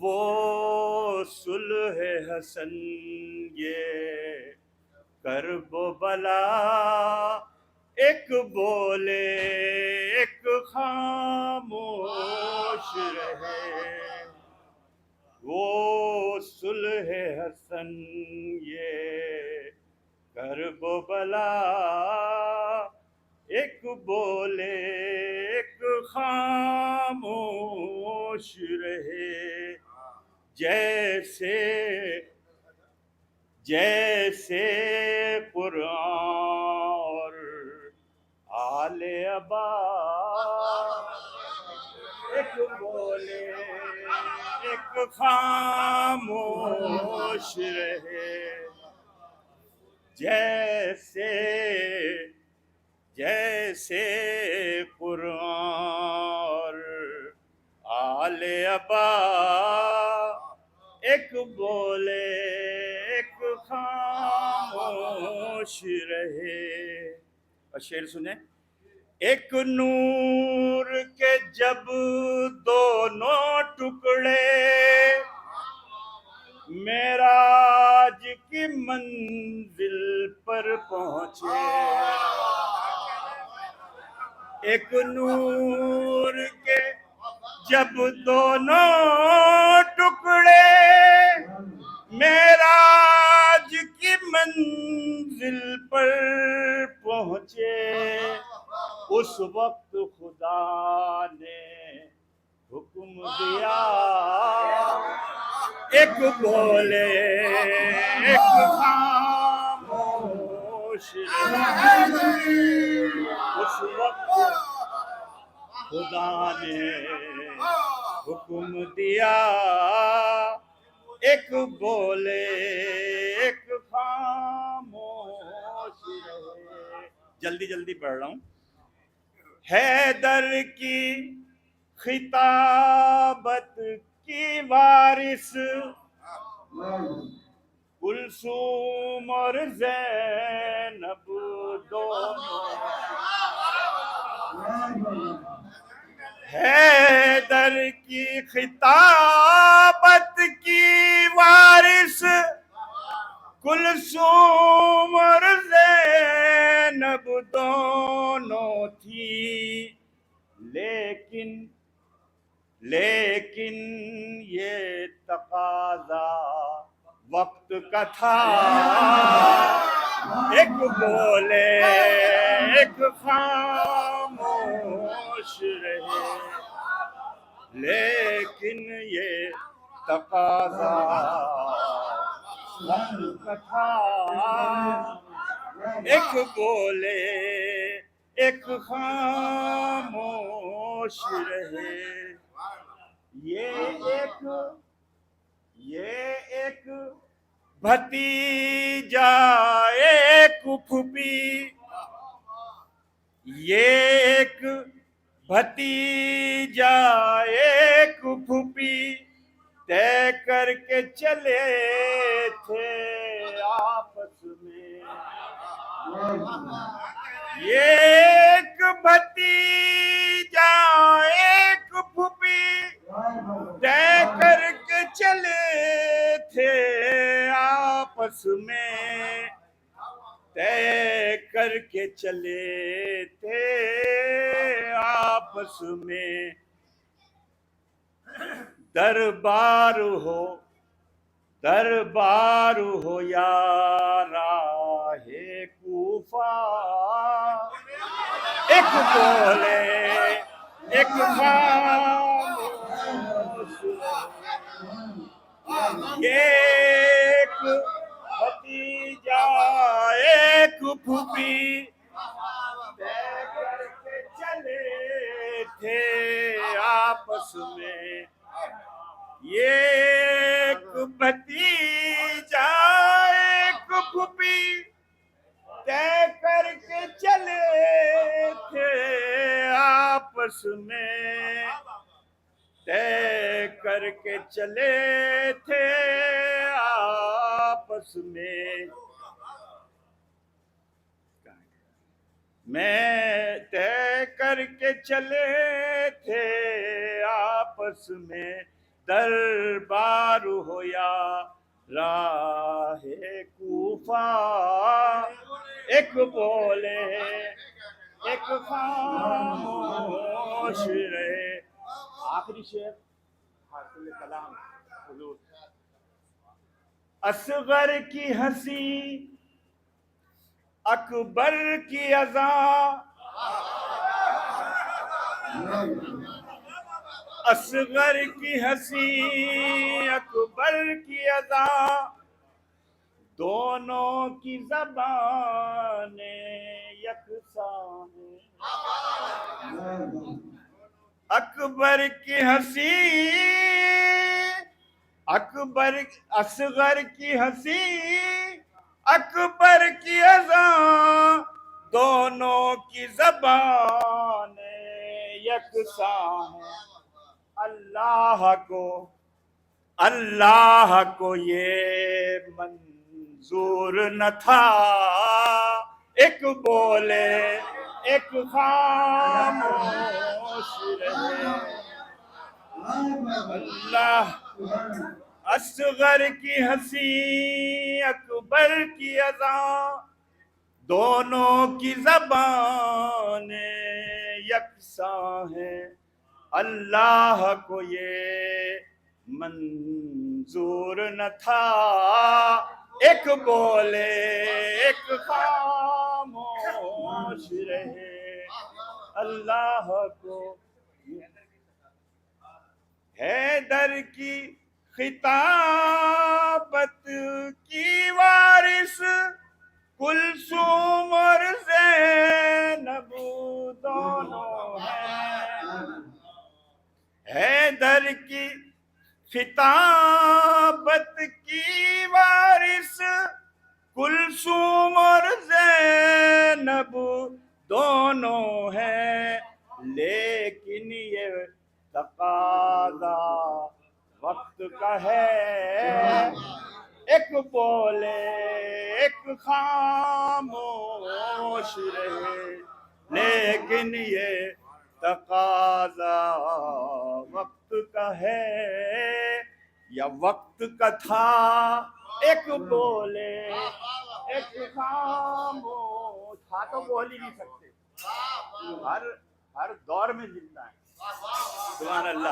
वो सुलह हसन ये करबो बला, एक बोले एक खामोश रहे। वो सुलह हसन ये करबो बला, एक बोले एक खामोश रहे। जैसे जैसे कुरान और आले अबा, एक बोले एक खामोश रहे। जैसे जैसे कुरान और आले अबा, एक बोले एक खामोश रहे। और शेर सुने। एक नूर के जब दोनों टुकड़े मेराज की मंजिल पर पहुंचे। एक नूर के जब दोनों टुकड़े मेराज की मंजिल पर पहुंचे, उस वक्त खुदा ने हुक्म दिया, एक बोले एक खामोश रहे। उस वक्त खुदा ने हुक्म दिया, एक बोले एक खामोश रहे। जल्दी जल्दी पढ़ रहा हूं। हैदर की खिताबत की वारिस कुलसूम और ज़ैनब दोनों, हैदर की खिताबत की वारिस कुलसूम और ज़ैनब दोनों थी। लेकिन लेकिन ये तकाजा वक्त का था, एक बोले एक खामोश रहे। लेकिन ये तकाजा वक्त का था, एक बोले एक खामोश रहे। ये एक भतीजा एक फूफी, ये एक भतीजा एक फूफी तय करके चले थे आपस में। ये एक भतीजा एक फूफी तय करके चले थे आपस में, तय करके चले थे आपस में। दरबार हो या राहे कूफा, एक बोले एक खामोश। ये एक भतीजा एक फूफी तय करके चले थे आपस में। ये एक भतीजा एक फूफी तय करके चले थे आपस में, तय करके चले थे आपस में। मैं तय करके चले थे आपस में, दरबार हो या राहे कूफा, एक बोले एक खामोश रहे। आखिरी शेर हासिल कलाम हुजूर। असगर की हंसी अकबर की अज़ा, असगर की हंसी अकबर की अज़ा, दोनों की ज़बाने यकसां हैं। अकबर की हंसी अकबर, असगर की हंसी अकबर की अज़ा, दोनों की ज़बाने यकसां हैं। अल्लाह को ये मंजूर न था, एक बोले एक खामोश रहे। अल्लाह, असगर की हंसी अकबर की अज़ा, दोनों की ज़बाने यकसां हैं। अल्लाह को ये मंजूर न था, एक बोले एक खामोश रहे। अल्लाह को हैदर की खिताबत की वारिस कुलसूम और ज़ैनब दोनों हैं। हैदर की खिताबत की वारिस कुलसूम और ज़ैनब दोनों हैं। लेकिन ये तकाज़ा वक्त का है, एक बोले एक खामोश रहे। लेकिन ये तकाज़ा वक्त का है या वक्त का था, एक बोले एक खामोश। था तो बोल ही नहीं सकते, हर हर दौर में जिंदा है। सुभान अल्लाह।